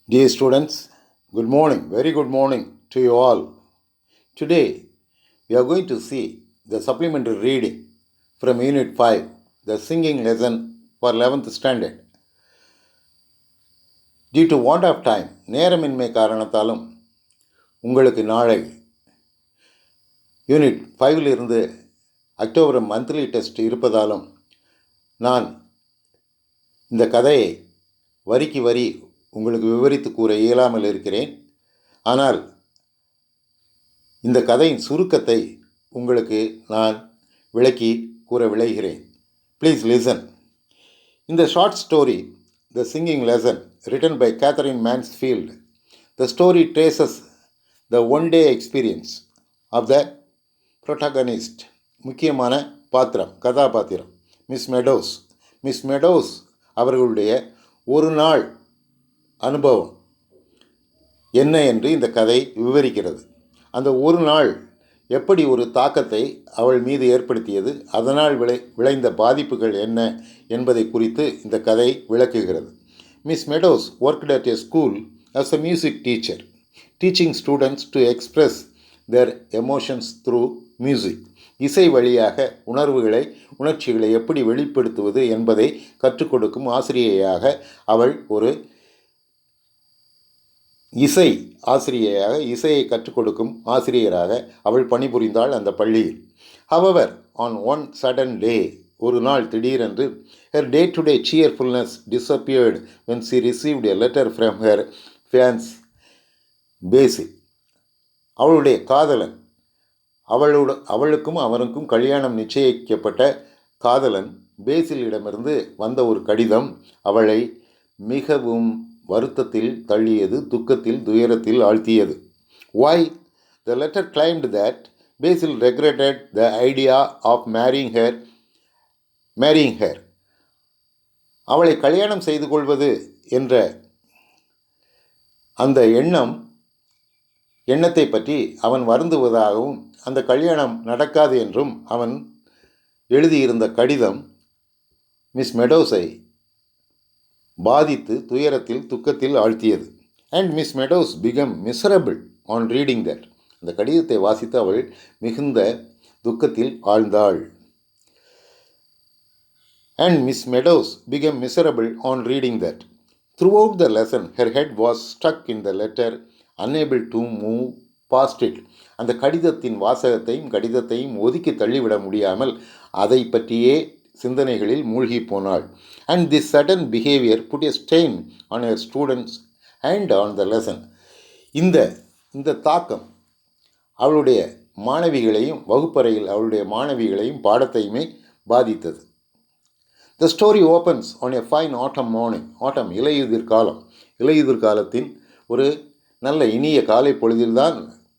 Dear students, good morning, very good morning to you all. Today, we are going to see the supplementary reading from Unit 5, the singing lesson for 11th standard. Due to want of time, நேரமின்மை காரணத்தாலும் உங்களுக்கு நாளை unit 5 இருந்து October monthly test இருப்பதாலும் நான் இந்த கதையை வரிக்கு வரி உங்களுக்கு விவரித்து கூற இயலாமல் இருக்கிறேன். ஆனால் இந்த கதையின் சுருக்கத்தை உங்களுக்கு நான் விளக்கி கூற விளைகிறேன். Please listen. In the short story, The Singing Lesson, written by Catherine Mansfield, the story traces the one-day experience of the protagonist, முக்கியமான பாத்திரம், கதாபாத்திரம், மிஸ் மெடோஸ் அவர்களுடைய ஒரு நாள் அனுபவம் என்ன என்று இந்த கதை விவரிக்கிறது. அந்த ஒரு நாள் எப்படி ஒரு தாக்கத்தை அவள் மீது ஏற்படுத்தியது, அதனால் விளைந்த பாதிப்புகள் என்ன என்பதை குறித்து இந்த கதை விளக்குகிறது. Miss meadows worked at a school as a music teacher, teaching students to express their emotions through music. இசை வழியாக உணர்ச்சிகளை எப்படி வெளிப்படுத்துவது என்பதை கற்றுக் கொடுக்கும் ஆசிரியையாக அவள் ஒரு இசையை கற்றுக் கொடுக்கும் ஆசிரியராக அவள் பணிபுரிந்தாள் அந்த பள்ளியில். However, on one sudden day, ஒரு நாள் திடீரென்று her day-to-day cheerfulness disappeared when she received a letter from her fiancé, Basil. அவளுடைய காதலன், அவளுக்கும் அவனுக்கும் கல்யாணம் நிச்சயிக்கப்பட்ட காதலன் பேசிலிடமிருந்து வந்த ஒரு கடிதம் அவளை மிகவும் வருத்தத்தில் தள்ளியது, துக்கத்தில் துயரத்தில் ஆழ்த்தியது. Why? The letter claimed that Basil regretted the idea of marrying her. அவளை கல்யாணம் செய்து கொள்வது என்ற அந்த எண்ணத்தை பற்றி அவன் வருந்துவதாகவும் அந்த கல்யாணம் நடக்காது என்றும் அவன் எழுதியிருந்த கடிதம் மிஸ் மெடோஸை பாதித்து துயரத்தில் துக்கத்தில் ஆழ்த்தியது. And Miss Meadows became miserable on reading that. அந்த கடிதத்தை வாசித்து அவள் மிகுந்த துக்கத்தில் ஆழ்ந்தாள். And Miss Meadows became miserable on reading that. Throughout the lesson, her head was stuck in the letter, unable to move past it. அந்த கடிதத்தையும் ஒதுக்கி தள்ளிவிட முடியாமல் அதை பற்றியே சிந்தனைகளில் மூழ்கி போனாள். And this sudden behavior put a strain on her students and on the lesson. இந்த தாக்கம் அவளுடைய மாணவிகளையும், வகுப்பறையில் அவளுடைய மாணவிகளையும் பாடத்தையுமே பாதித்தது. The story opens on a fine autumn morning. Autumn, இலையுதிர் காலத்தின் ஒரு நல்ல இனிய காலை பொழுதில்தான்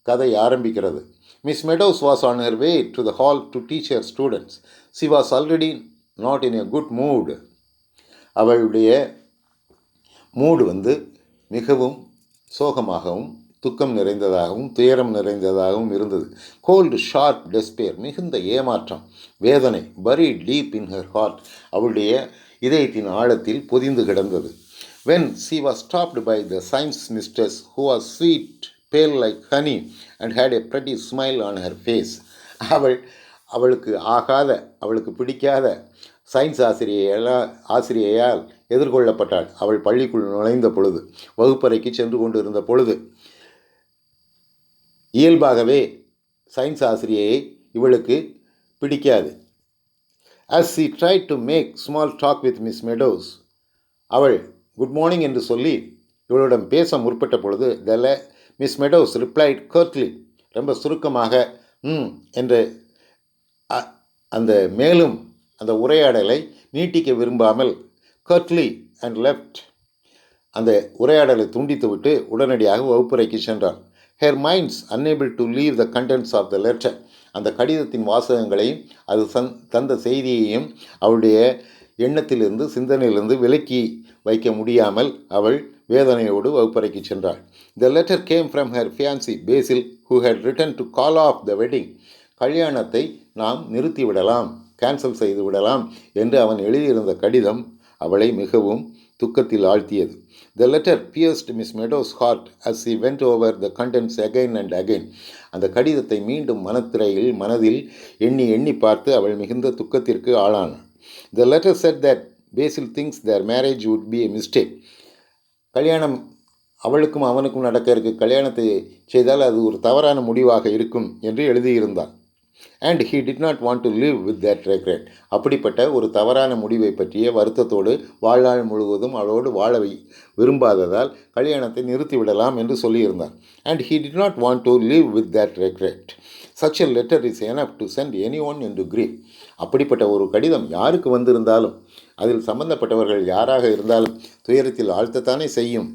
கதை ஆரம்பிக்கிறது. Miss Meadows was on her way to the hall to teach her students. She was already not in a good mood. அவளுடைய மூடு மிகவும் சோகமாகவும் துக்கம் நிறைந்ததாகவும் துயரம் நிறைந்ததாகவும் இருந்தது. கோல்டு, ஷார்ப் டெஸ்பேர், மிகுந்த ஏமாற்றம், வேதனை, buried deep in her heart, அவளுடைய இதயத்தின் ஆழத்தில் பொதிந்து கிடந்தது. When she was stopped by the science mistress, who was sweet, pale like honey and had a pretty smile on her face. அவளுக்கு பிடிக்காத சயின்ஸ் ஆசிரியையால் எதிர்கொள்ளப்பட்டாள். அவள் பள்ளிக்குள் நுழைந்த பொழுது, வகுப்பறைக்கு சென்று கொண்டு இருந்த பொழுது, இயல்பாகவே சயின்ஸ் ஆசிரியையை இவளுக்கு பிடிக்காது. As she tried to make small talk with Miss Meadows, அவள் குட் மார்னிங் என்று சொல்லி இவளிடம் பேச முற்பட்ட பொழுது, Miss Meadows replied curtly, ரொம்ப சுருக்கமாக என்று மேலும் அந்த உரையாடலை நீட்டிக்க விரும்பாமல் curtly and left, அந்த உரையாடலை துண்டித்துவிட்டு உடனடியாக வகுப்பறைக்கு சென்றாள். Her minds unable to leave the contents of the letter, அந்த கடிதத்தின் வாசகங்களையும் அது தந்த செய்தியையும் அவளுடைய எண்ணத்திலிருந்து, சிந்தனையிலிருந்து விலக்கி வைக்க முடியாமல் அவள் வேதனையோடு வகுப்பறைக்கு சென்றாள். The letter came from her fiancé Basil, who had written to call off the wedding. கல்யாணத்தை நாம் நிறுத்திவிடலாம், கேன்சல் செய்து விடலாம் என்று அவன் எழுதியிருந்த கடிதம் அவளை மிகவும் துக்கத்தில் ஆழ்த்தியது. The letter pierced Miss Meadows' heart as she went over the contents again and again. அந்த கடிதத்தை மீண்டும் மனதில் எண்ணி எண்ணி பார்த்து அவள் மிகுந்த துக்கத்திற்கு ஆளானாள். The letter said that Basil thinks their marriage would be a mistake. கல்யாணம் அவளுக்கும் அவனுக்கும் நடக்க இருக்க கல்யாணத்தை செய்தால் அது ஒரு தவறான முடிவாக இருக்கும் என்று எழுதியிருந்தான். And he did not want to live with that regret. அப்படிப்பட்ட ஒரு தவறான முடிவை பற்றிய வருத்தத்தோடு வாழ்நாள் முழுவதும் அவளோடு வாழ விரும்பாததால் கல்யாணத்தை நிறுத்திவிடலாம் என்று சொல்லியிருந்தான். And he did not want to live with that regret. Such a letter is enough to send anyone into grief. அப்படிப்பட்ட ஒரு கடிதம் யாருக்கு வந்திருந்தாலும் அதில் சம்பந்தப்பட்டவர்கள் யாராக இருந்தாலும் துயரத்தில் ஆழ்த்தத்தானே செய்யும்.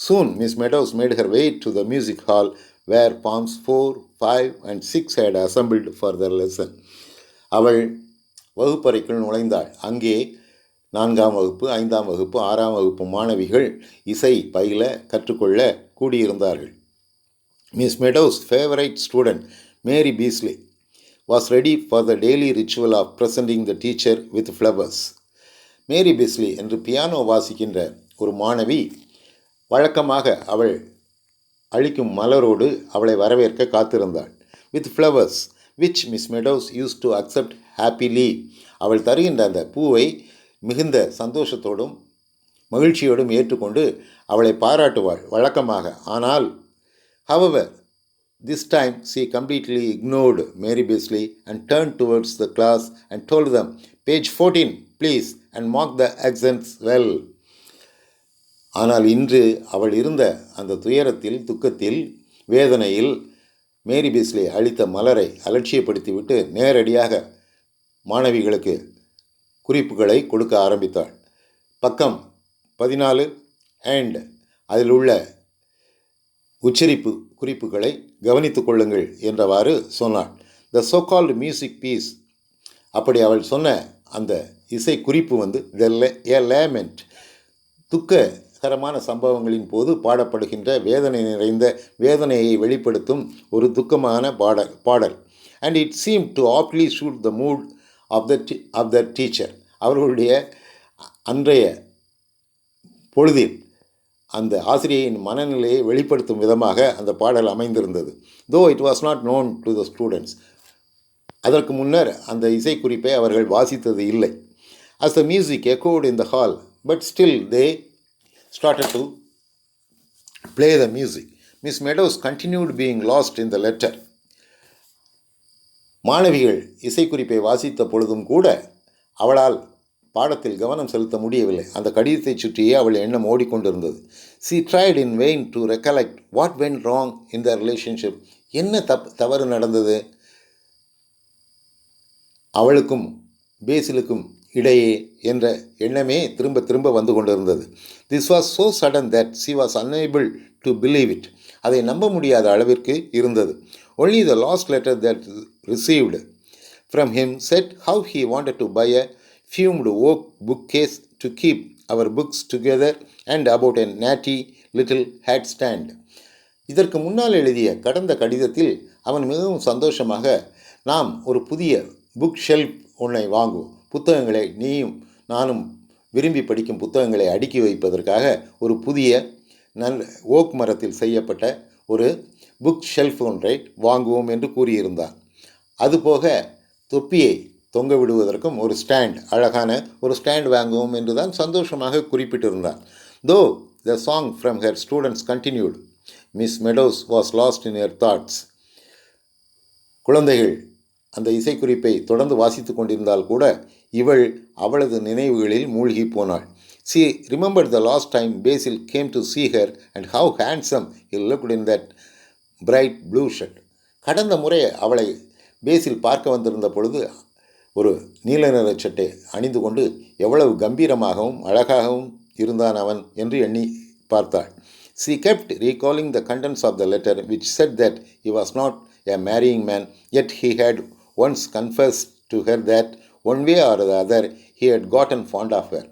Soon Miss Meadows made her way to the music hall where forms 4, 5 and 6 had assembled for their lesson. அவள் வகுப்பறைக்குள் நுழைந்தாள். அங்கே 4ஆம் வகுப்பு, 5ஆம் வகுப்பு, 6ஆம் வகுப்பு மாணவிகள் இசை பயில கற்றுக்கொள்ள கூடியிருந்தார்கள். Miss Meadows' favorite student, Mary Beasley, was ready for the daily ritual of presenting the teacher with flowers. மேரி பிஸ்லி என்று பியானோ வாசிக்கின்ற ஒரு மாணவி வழக்கமாக அவள் அளிக்கும் மலரோடு அவளை வரவேற்க காத்திருந்தாள். With flowers which Miss Meadows used to accept happily. அவள் தருகின்ற அந்த பூவை மிகுந்த சந்தோஷத்தோடும் மகிழ்ச்சியோடும் ஏற்றுக்கொண்டு அவளை பாராட்டுவாள் வழக்கமாக. ஆனால் however this time she completely ignored Mary Beasley and turned towards the class and told them, page 14 please and mark the accents well. ஆனால் இன்று அவள் இருந்த அந்த துயரத்தில், துக்கத்தில், வேதனையில் மேரி பீஸ்லி அளித்த மலரை அலட்சியப்படுத்திவிட்டு நேரடியாக மாணவிகளுக்கு குறிப்புகளை கொடுக்க ஆரம்பித்தாள். பக்கம் 14 அண்ட் அதில் உள்ள உச்சரிப்பு குறிப்புகளை கவனித்துக் கொள்ளுங்கள் என்றவாறு சொன்னாள். The so called music piece. அப்படி அவள் சொன்ன அந்த இசை குறிப்பு வந்து எ லேமெண்ட், துக்ககரமான சம்பவங்களின் போது பாடப்படுகின்ற வேதனை நிறைந்த வேதனையை வெளிப்படுத்தும் ஒரு துக்கமான பாடல். And it seem to aptly suit the mood of the teacher. அவர்களுடைய அன்றைய பொழுதில் அந்த ஆசிரியையின் மனநிலையை வெளிப்படுத்தும் விதமாக அந்த பாடல் அமைந்திருந்தது. Though it was not known to the students. அதற்கு முன்னர் அந்த இசைக்குறிப்பை அவர்கள் வாசித்தது இல்லை. As the music echoed in the hall but still they started to play the music. Miss Meadows continued being lost in the letter. மாணவிகள் இசைக்குறிப்பை வாசித்த பொழுதும் கூட அவளால் பாடத்தில் கவனம் செலுத்த முடியவில்லை. அந்த கடிதத்தை சுற்றியே அவள் எண்ணம் ஓடிக்கொண்டிருந்தது. She tried in vain to recollect what went wrong in the relationship. என்ன தவறு நடந்தது அவளுக்கும் பேசிலுக்கும் இடையே என்ற எண்ணமே திரும்ப திரும்ப வந்து கொண்டிருந்தது. This was so sudden that she was unable to believe it. அதை நம்ப முடியாத அளவிற்கு இருந்தது. Only the last letter that received from him said how he wanted to buy a fumed oak bookcase to keep our books together and about a natty little hat stand. இதற்கு முன்னால் எழுதிய கடந்த கடிதத்தில் அவன் மிகவும் சந்தோஷமாக, நாம் ஒரு புதிய புக் ஷெல்ஃப் ஒன்றை வாங்குவோம், புத்தகங்களை நீயும் நானும் விரும்பி படிக்கும் புத்தகங்களை அடுக்கி வைப்பதற்காக ஒரு புதிய ஓக் மரத்தில் செய்யப்பட்ட ஒரு புக் ஷெல்ஃப் ஒன்றை வாங்குவோம் என்று கூறியிருந்தான். அதுபோக தொப்பியை தொங்க விடுவதற்கும் ஒரு ஸ்டாண்ட், அழகான ஒரு ஸ்டாண்ட் வாங்குவோம் என்று தான் சந்தோஷமாக குறிப்பிட்டிருந்தான். தோ the song from her students continued, miss meadows was last in her thoughts. குழந்தைகள் அந்த இசைக்குறிப்பை தொடர்ந்து வாசித்து கொண்டிருந்தால் கூட இவள் அவளது நினைவுகளில் மூழ்கி போனாள். C remembered the last time phase came to see her and how handsome he looked in that bright blue shirt. கடந்த முறை அவளை பேசில் பார்க்க வந்திருந்த பொழுது ஒரு நீல நிற சட்டை அணிந்து கொண்டு எவ்வளவு கம்பீரமாகவும் அழகாகவும் இருந்தான் அவன் என்று எண்ணி பார்த்தாள். She kept recalling the contents of the letter which said that he was not a marrying man, yet he had once confessed to her that one way or the other he had gotten fond of her.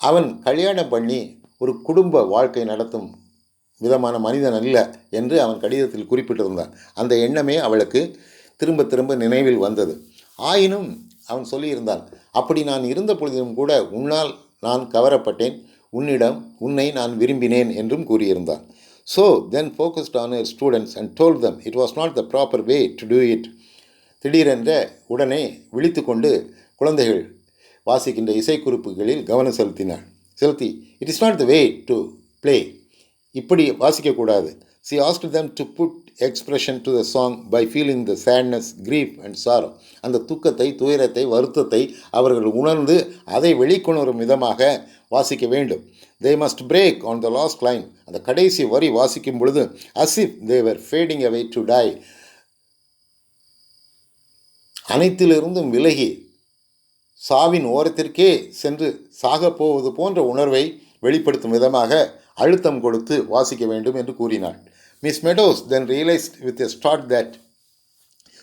அவன் கல்யாணம் பண்ணி ஒரு குடும்ப வாழ்க்கை நடத்தும் விதமான மனிதன் அல்ல என்று அவன் கடிதத்தில் குறிப்பிட்டிருந்தான். அந்த எண்ணமே அவளுக்கு திரும்ப திரும்ப நினைவில் வந்தது. ஆயினும் அவன் சொல்லியிருந்தான், அப்படி நான் இருந்த பொழுதிலும் கூட உன்னால் நான் கவரப்பட்டேன், உன்னை நான் விரும்பினேன் என்றும் கூறியிருந்தான். So then focused on her students and told them it was not the proper way to do it. திடீரென்ற உடனே விழித்து கொண்டு குழந்தைகள் வாசிக்கின்ற இசைக்குறிப்புகளில் கவனம் செலுத்தி it is not the way to play, இப்படி வாசிக்கக்கூடாது. She asked them to put expression to the song by feeling the sadness, grief and sorrow. அந்த துக்கத்தை, துயரத்தை, வருத்தத்தை அவர்கள் உணர்ந்து அதை வெளிக்கொணரும் விதமாக வாசிக்க வேண்டும். They must break on the last line. அந்த கடைசி வரி வாசிக்கும் பொழுது as if they were fading away to die, அனைத்திலிருந்தும் விலகி சாவின் ஓரத்திற்கே சென்று சாகப்போவது போன்ற உணர்வை வெளிப்படுத்தும் விதமாக அழுத்தம் கொடுத்து வாசிக்க வேண்டும் என்று கூறினாள். Miss meadows then realized with a start that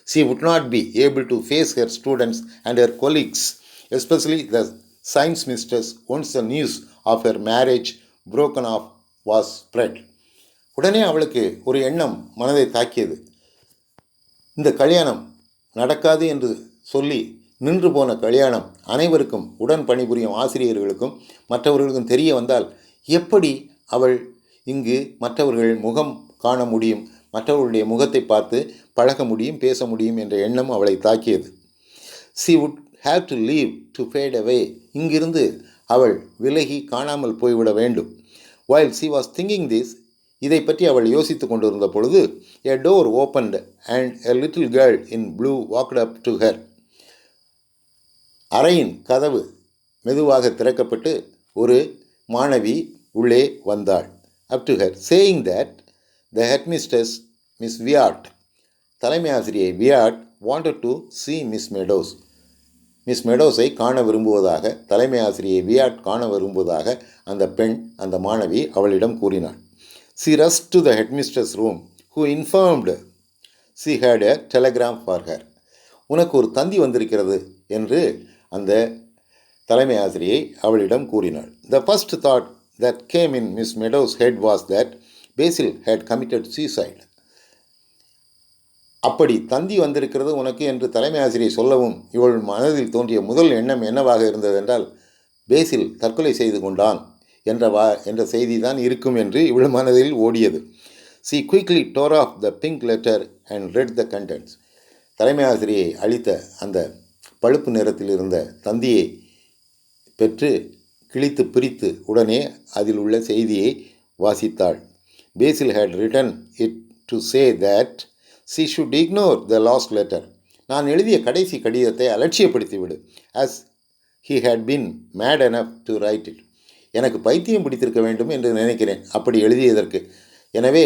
she would not be able to face her students and her colleagues, especially the science mistress, once the news of her marriage broken off was spread. உடனே அவளுக்கு ஒரு எண்ணம் மனதை தாக்கியது. இந்த கல்யாணம் நடக்காது என்று சொல்லி நின்று போன கல்யாணம் அனைவருக்கும், உடன் பணிபுரியும் ஆசிரியர்களுக்கும் மற்றவர்களுக்கும் தெரிய வந்தால் எப்படி அவள் இங்கு மற்றவர்கள் முகம் காண முடியும், மற்றவர்களுடைய முகத்தை பார்த்து பழக முடியும், பேச முடியும் என்ற எண்ணம் அவளை தாக்கியது. she would have to leave to fade away. இங்கிருந்து அவள் விலகி காணாமல் போய்விட வேண்டும். while she was thinking this, இதை பற்றி அவள் யோசித்து கொண்டிருந்த பொழுது a door opened and a little girl in blue walked up to her. அறையின் கதவு மெதுவாக திறக்கப்பட்டு ஒரு மாணவி உள்ளே வந்தாள். up to her, saying that the headmistress, Miss Viat, தலைமை ஆசிரியை Viat, wanted to see Miss Meadows. Miss மெடோஸை காண விரும்புவதாக, தலைமை ஆசிரியை வியாட் காண விரும்புவதாக அந்த பெண், அந்த மாணவி அவளிடம் கூறினாள். she rushed to the headmistress room, who informed she had a telegram for her. உனக்கு ஒரு தந்தி வந்திருக்கிறது என்று அந்த தலைமை ஆசிரியை அவளிடம் கூறினாள். the first thought that came in Miss Meadows' head was that Basil had committed suicide. அப்படி தந்தி வந்திருக்கிறது உனக்கு என்று தலைமை ஆசிரியை சொல்லவும் இவள் மனதில் தோன்றிய முதல் எண்ணம் என்னவாக இருந்தது என்றால், பேசில் தற்கொலை செய்து கொண்டான் என்ற செய்தி தான் இருக்கும் என்று இவள் மனதில் ஓடியது. she quickly tore off the pink letter and read the contents. தலைமை ஆசிரியை அளித்த அந்த பழுப்பு நிறத்தில் இருந்த தந்தியை பெற்று கிழித்து பிரித்து உடனே அதில் உள்ள செய்தியை வாசித்தாள். Basil had written it to say that she should ignore the last letter. நான் எழுதிய கடைசி கடிதத்தை அலட்சியப்படுத்திவிடு. as he had been mad enough to write it. எனக்கு பைத்தியம் பிடித்திருக்க வேண்டும் என்று நினைக்கிறேன் அப்படி எழுதியதற்கு. எனவே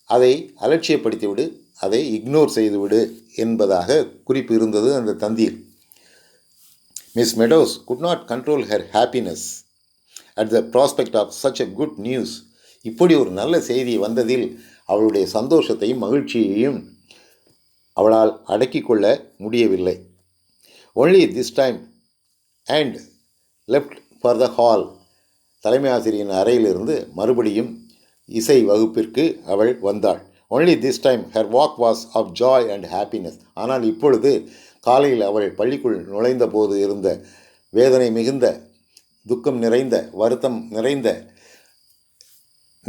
அதை அலட்சியப்படுத்திவிடு, அதை இக்னோர் செய்துவிடு என்பதாக குறிப்பு இருந்தது அந்த தந்தியில். Miss Meadows could not control her happiness at the prospect of such a good news. இப்படி ஒரு நல்ல செய்தி வந்ததில் அவளுடைய சந்தோஷத்தையும் மகிழ்ச்சியையும் அவளால் அடக்கிக் கொள்ள முடியவில்லை. only this time and left for the hall. தலைமை ஆசிரியரின் அறையிலிருந்து மறுபடியும் இசை வகுப்பிற்கு அவள் வந்தாள். only this time her walk was of joy and happiness. ஆனால் இப்பொழுது காலையில் அவள் பள்ளிக்குள் நுழைந்த போது இருந்த வேதனை மிகுந்த, துக்கம் நிறைந்த, வருத்தம் நிறைந்த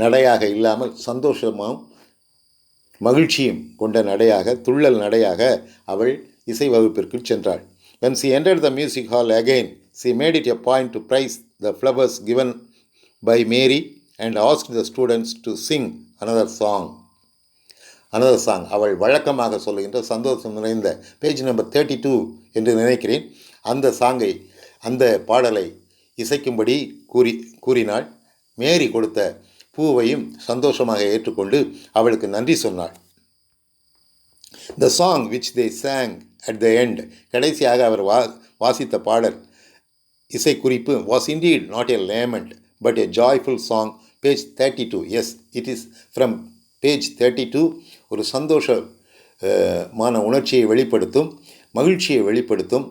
நடையாக இல்லாமல் சந்தோஷமும் மகிழ்ச்சியும் கொண்ட நடையாக, துள்ளல் நடையாக அவள் இசை வகுப்பிற்கு சென்றாள். when she entered the music hall again, she made it a point to praise the flowers given by Mary and asked the students to sing another song. அவள் வழக்கமாக சொல்லுகின்ற சந்தோஷம் நிறைந்த பேஜ் நம்பர் 32 என்று நினைக்கிறேன், அந்த பாடலை இசைக்கும்படி கூறினாள். மேரி கொடுத்த பூவையும் சந்தோஷமாக ஏற்றுக்கொண்டு அவளுக்கு நன்றி சொன்னாள். the song which they sang at the end, கடைசியாக அவர் வாசித்த பாடல் இசைக்குறிப்பு was indeed not a lament but a joyful song. page 32. yes, it is from page 32. ஒரு சந்தோஷமான உணர்ச்சியை வெளிப்படுத்தும், மகிழ்ச்சியை வெளிப்படுத்தும்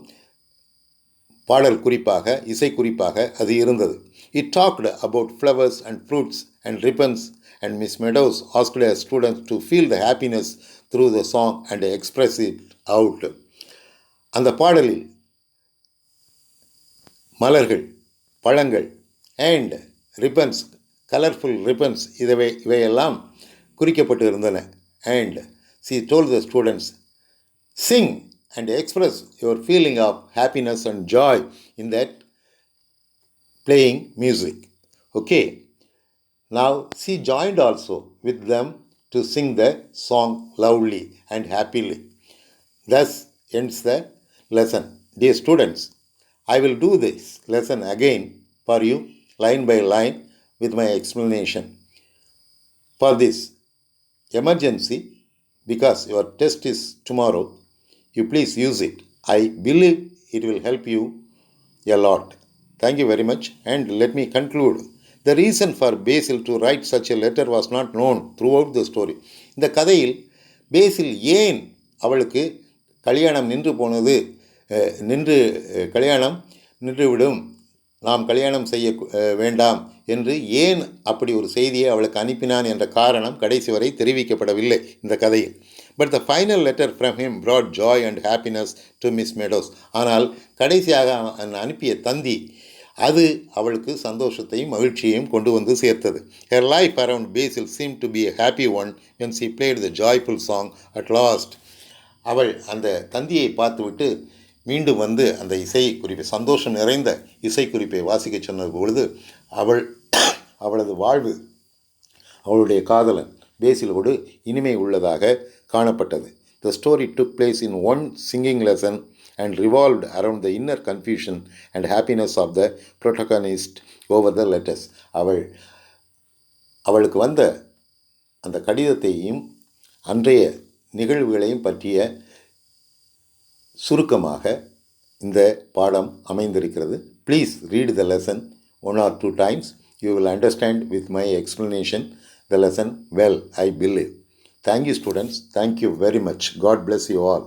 பாடல் குறிப்பாக, இசை குறிப்பாக அது இருந்தது. it talked about flowers and fruits and ribbons and Miss Meadows asked her students to feel the happiness through the song and express it out. அந்த பாடலில் மலர்கள், பழங்கள் அண்ட் ரிப்பன்ஸ், கலர்ஃபுல் ரிப்பன்ஸ் இவையெல்லாம் குறிக்கப்பட்டு இருந்தன. And she told the students, sing and express your feeling of happiness and joy in that playing music. Okay. Now she joined also with them to sing the song loudly and happily. Thus ends the lesson. Dear students, I will do this lesson again for you, line by line, with my explanation. For this emergency, because your test is tomorrow, you please use it. I believe it will help you a lot. Thank you very much, and let me conclude. The reason for Basil to write such a letter was not known throughout the story. இந்த கதையில் பேசில் ஏன் அவளுக்கு கல்யாணம் நின்றுவிடும், நாம் கல்யாணம் செய்ய வேண்டாம் என்று ஏன் அப்படி ஒரு செய்தியை அவளுக்கு அனுப்பினான் என்ற காரணம் கடைசி வரை தெரிவிக்கப்படவில்லை இந்த கதையில். But the final letter from him brought joy and happiness to Miss Meadows. ஆனால் கடைசியாக அனுப்பிய தந்தி அது அவளுக்கு சந்தோஷத்தையும் மகிழ்ச்சியையும் கொண்டு வந்து சேர்த்தது. Her life around Basil seemed to be a happy one when she played the joyful song at last. அவள் அந்த தந்தியை பார்த்துவிட்டு மீண்டும் வந்து அந்த இசைக்குறிப்பை, சந்தோஷம் நிறைந்த இசைக்குறிப்பை வாசிக்க சொன்ன பொழுது அவளது வாழ்வு அவளுடைய காதலன் பேசிலோடு இனிமை உள்ளதாக காணப்பட்டது. The story took place in one singing lesson and revolved around the inner confusion and happiness of the protagonist over the letters. அவளுக்கு வந்த அந்த கடிதத்தையும் அன்றைய நிகழ்வுகளையும் பற்றிய சுருக்கமாக இந்த பாடம் அமைந்திருக்கிறது. Please read the lesson 1 or 2 times. You will understand with my explanation the lesson well, I believe. Thank you, students. Thank you very much. God bless you all.